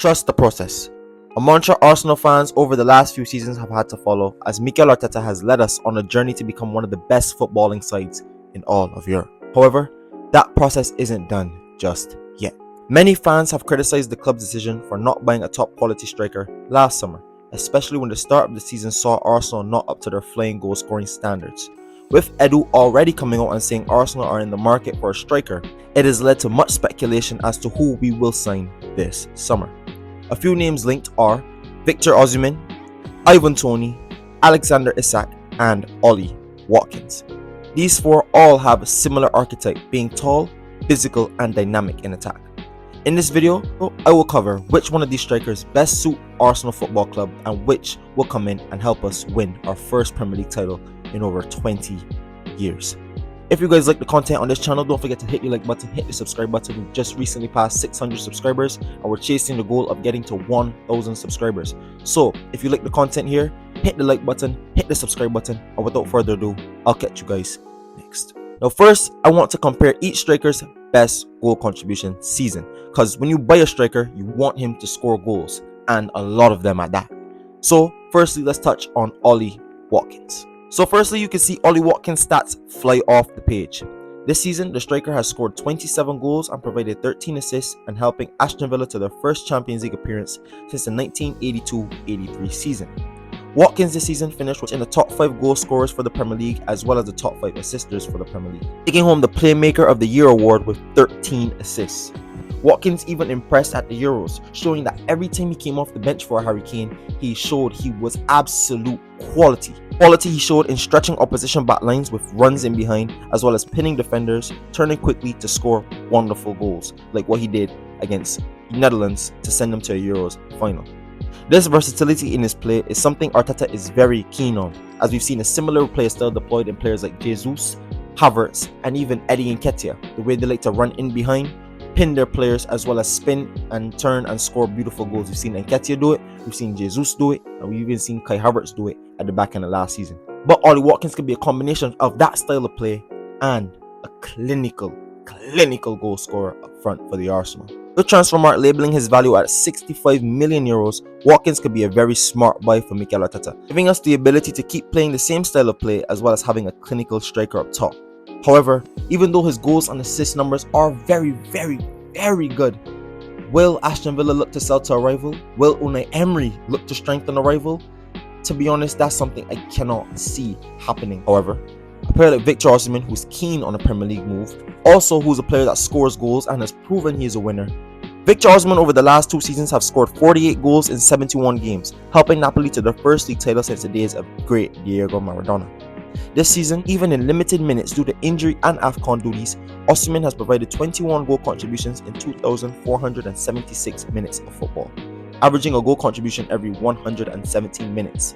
Trust the process. A mantra Arsenal fans over the last few seasons have had to follow, as Mikel Arteta has led us on a journey to become one of the best footballing sides in all of Europe. However, that process isn't done just yet. Many fans have criticized the club's decision for not buying a top quality striker last summer, especially when the start of the season saw Arsenal not up to their flying goal scoring standards. With Edu already coming out and saying Arsenal are in the market for a striker, it has led to much speculation as to who we will sign this summer. A few names linked are Victor Osimhen, Ivan Toney, Alexander Isak, and Ollie Watkins. These four all have a similar archetype, being tall, physical, and dynamic in attack. In this video, I will cover which one of these strikers best suit Arsenal Football Club and which will come in and help us win our first Premier League title in over 20 years. If you guys like the content on this channel, don't forget to hit the like button, hit the subscribe button. We've just recently passed 600 subscribers and we're chasing the goal of getting to 1,000 subscribers. So if you like the content here, hit the like button, hit the subscribe button, and without further ado, I'll catch you guys next. Now first, I want to compare each striker's best goal contribution season, because when you buy a striker, you want him to score goals, and a lot of them at that. So firstly, let's touch on Ollie Watkins. So firstly, you can see Ollie Watkins' stats fly off the page. This season, the striker has scored 27 goals and provided 13 assists, and helping Aston Villa to their first Champions League appearance since the 1982-83 season. Watkins this season finished in the top 5 goal scorers for the Premier League, as well as the top 5 assisters for the Premier League, taking home the Playmaker of the Year award with 13 assists. Watkins even impressed at the Euros, showing that every time he came off the bench for Harry Kane, he showed he was absolute quality. Quality he showed in stretching opposition back lines with runs in behind, as well as pinning defenders, turning quickly to score wonderful goals, like what he did against the Netherlands to send them to a Euros final. This versatility in his play is something Arteta is very keen on, as we've seen a similar play style deployed in players like Jesus, Havertz, and even Eddie Nketiah, the way they like to run in behind, pin their players, as well as spin and turn and score beautiful goals. We've seen Nketiah do it, we've seen Jesus do it, and we've even seen Kai Havertz do it at the back end of last season. But Ollie Watkins can be a combination of that style of play and a clinical goal scorer up front for the Arsenal. With Transfermarkt labeling his value at 65 million euros, Watkins could be a very smart buy for Mikel Arteta, giving us the ability to keep playing the same style of play as well as having a clinical striker up top. However, even though his goals and assist numbers are very good, will Aston Villa look to sell to a rival? Will Unai Emery look to strengthen a rival? To be honest, that's something I cannot see happening. However, a player like Victor Osimhen, who's keen on a Premier League move, also who's a player that scores goals and has proven he is a winner. Victor Osimhen over the last 2 seasons have scored 48 goals in 71 games, helping Napoli to their first league title since the days of great Diego Maradona. This season, even in limited minutes due to injury and AFCON duties, Osimhen has provided 21 goal contributions in 2,476 minutes of football, averaging a goal contribution every 117 minutes.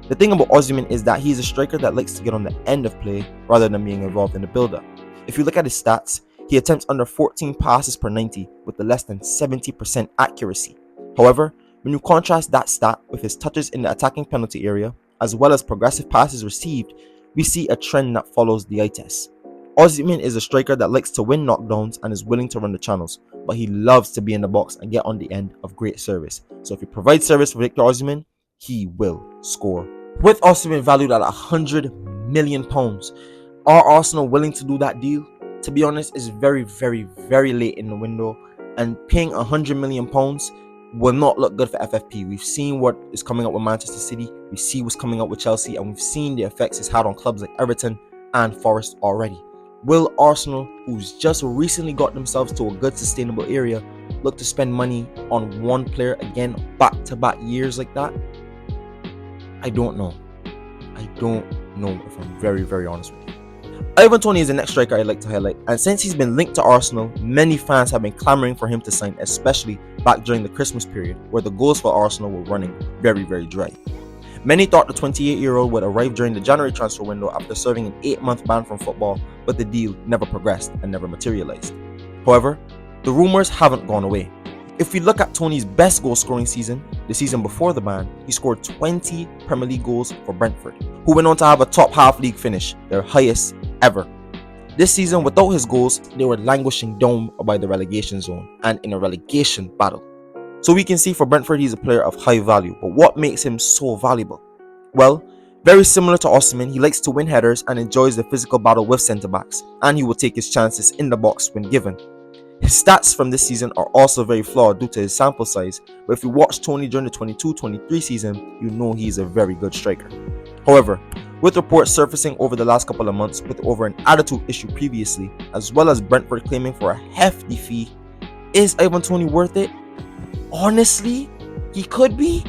The thing about Osimhen is that he's a striker that likes to get on the end of play rather than being involved in the build-up. If you look at his stats, he attempts under 14 passes per 90 with a less than 70% accuracy. However, when you contrast that stat with his touches in the attacking penalty area, as well as progressive passes received, we see a trend that follows the eye test. Osimhen is a striker that likes to win knockdowns and is willing to run the channels, but he loves to be in the box and get on the end of great service. So if you provide service for Victor Osimhen, he will score. With Osimhen valued at £100 million, are Arsenal willing to do that deal? To be honest, it's very late in the window, and paying £100 million will not look good for FFP. We've seen what is coming up with Manchester City, we see what's coming up with Chelsea, and we've seen the effects it's had on clubs like Everton and Forest already. Will Arsenal, who's just recently got themselves to a good sustainable area, look to spend money on one player again back-to-back years like that? I don't know. If I'm very honest with you. Ivan Toney is the next striker I'd like to highlight, and since he's been linked to Arsenal, many fans have been clamoring for him to sign, especially back during the Christmas period where the goals for Arsenal were running very dry. Many thought the 28-year-old would arrive during the January transfer window after serving an 8-month ban from football, but the deal never progressed and never materialized. However, the rumours haven't gone away. If we look at Toney's best goal scoring season, the season before the ban, he scored 20 Premier League goals for Brentford, who went on to have a top half league finish, their highest ever. This season, without his goals, they were languishing down by the relegation zone and in a relegation battle. So we can see for Brentford, he's a player of high value. But what makes him so valuable? Well, very similar to Osimhen, he likes to win headers and enjoys the physical battle with centre-backs, and he will take his chances in the box when given. His stats from this season are also very flawed due to his sample size, but if you watch Tony during the 22-23 season, you know he's a very good striker. However, with reports surfacing over the last couple of months with over an attitude issue previously, as well as Brentford claiming for a hefty fee, is Ivan Toney worth it? Honestly, he could be,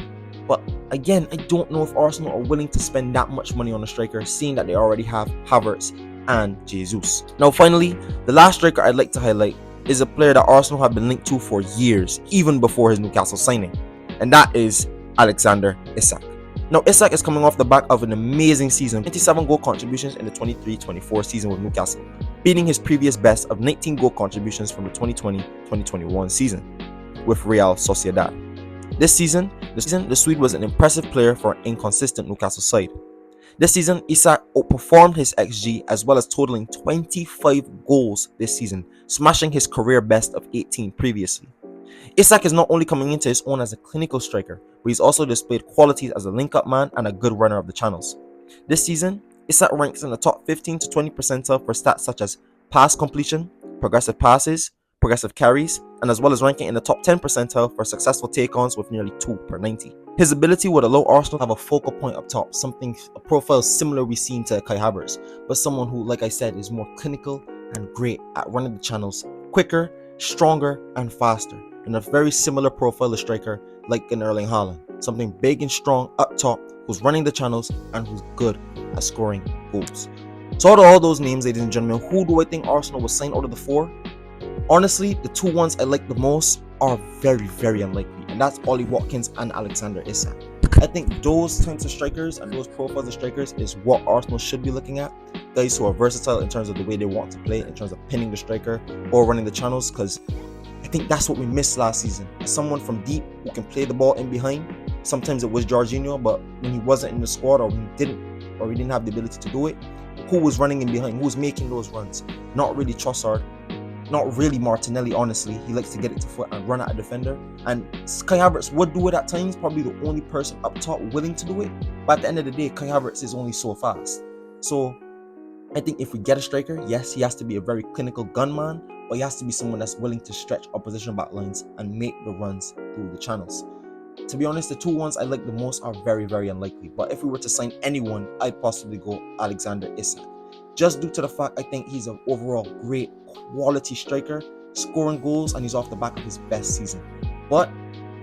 but again, I don't know if Arsenal are willing to spend that much money on a striker, seeing that they already have Havertz and Jesus. Now finally, the last striker I'd like to highlight is a player that Arsenal have been linked to for years, even before his Newcastle signing, and that is Alexander Isak. Now Isak is coming off the back of an amazing season, 27 goal contributions in the 23-24 season with Newcastle, beating his previous best of 19 goal contributions from the 2020-2021 season with Real Sociedad. This season, the Swede was an impressive player for an inconsistent Newcastle side. This season, Isak outperformed his XG as well as totaling 25 goals this season, smashing his career best of 18 previously. Isak is not only coming into his own as a clinical striker, but he's also displayed qualities as a link-up man and a good runner of the channels. This season, Isak ranks in the top 15 to 20 percentile for stats such as pass completion, progressive passes, progressive carries, and as well as ranking in the top 10 percentile for successful take-ons with nearly 2 per 90. His ability would allow Arsenal to have a focal point up top, a profile similar we've seen to Kai Havertz, but someone who, like I said, is more clinical and great at running the channels, quicker, stronger, and faster, and a very similar profile of striker like an Erling Haaland, something big and strong up top, who's running the channels and who's good at scoring goals. So out of all those names, ladies and gentlemen, who do I think Arsenal will sign out of the four? Honestly, the two ones I like the most are very, very unlikely, and that's Ollie Watkins and Alexander Isak. I think those types of strikers and those profiles of strikers is what Arsenal should be looking at. Guys who are versatile in terms of the way they want to play, in terms of pinning the striker or running the channels, because I think that's what we missed last season. Someone from deep who can play the ball in behind. Sometimes it was Jorginho, but when he wasn't in the squad or we didn't have the ability to do it, who was running in behind? Who was making those runs? Not really Trossard. Not really Martinelli, honestly. He likes to get it to foot and run at a defender. And Kai Havertz would do it at times, probably the only person up top willing to do it. But at the end of the day, Kai Havertz is only so fast. So I think if we get a striker, yes, he has to be a very clinical gunman, but he has to be someone that's willing to stretch opposition back lines and make the runs through the channels. To be honest, the two ones I like the most are very, very unlikely. But if we were to sign anyone, I'd possibly go Alexander Isak. Just due to the fact I think he's an overall great quality striker, scoring goals, and he's off the back of his best season. But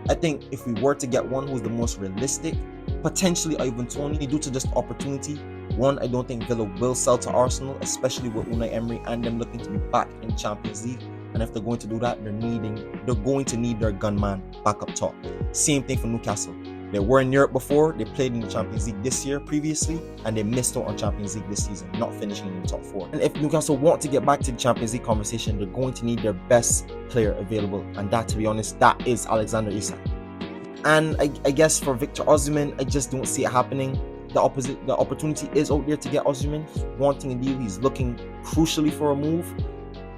I think if we were to get one who's the most realistic, potentially Ivan Toney, due to just opportunity. One, I don't think Villa will sell to Arsenal, especially with Unai Emery and them looking to be back in Champions League. And if they're going to do that, they're going to need their gunman back up top. Same thing for Newcastle. They were in Europe before, they played in the Champions League this year previously, and they missed out on Champions League this season, not finishing in the top 4. And if Newcastle want to get back to the Champions League conversation, they're going to need their best player available, and that, to be honest, that is Alexander Isak. And I guess for Victor Osimhen, I just don't see it happening. The opportunity is out there to get Osimhen. He's wanting a deal, he's looking crucially for a move.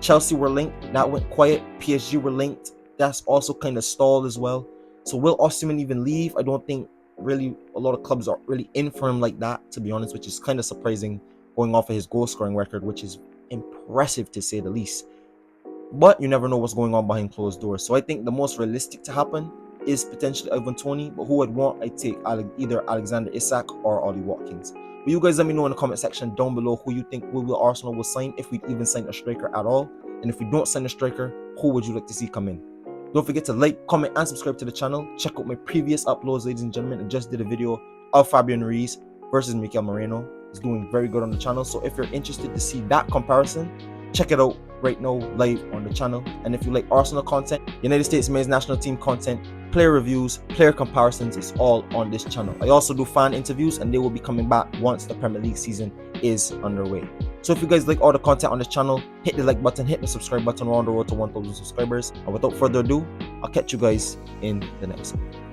Chelsea were linked, that went quiet. PSG were linked, that's also kind of stalled as well. So will Osimhen even leave? I don't think really a lot of clubs are really in for him like that, to be honest, which is kind of surprising going off of his goal scoring record, which is impressive to say the least. But you never know what's going on behind closed doors. So I think the most realistic to happen is potentially Ivan Toney, but who I'd want, I'd take either Alexander Isak or Ollie Watkins. But you guys let me know in the comment section down below who you think will Arsenal will sign, if we'd even sign a striker at all. And if we don't sign a striker, who would you like to see come in? Don't forget to like, comment, and subscribe to the channel. Check out my previous uploads, ladies and gentlemen. I just did a video of Fabian Ruiz versus Mikel Moreno. He's doing very good on the channel. So if you're interested to see that comparison, check it out right now live on the channel. And if you like Arsenal content, United States men's national team content, player reviews, player comparisons, it's all on this channel. I also do fan interviews, and they will be coming back once the Premier League season is underway. So if you guys like all the content on this channel, hit the like button, hit the subscribe button. We're on the road to 1,000 subscribers. And without further ado, I'll catch you guys in the next one.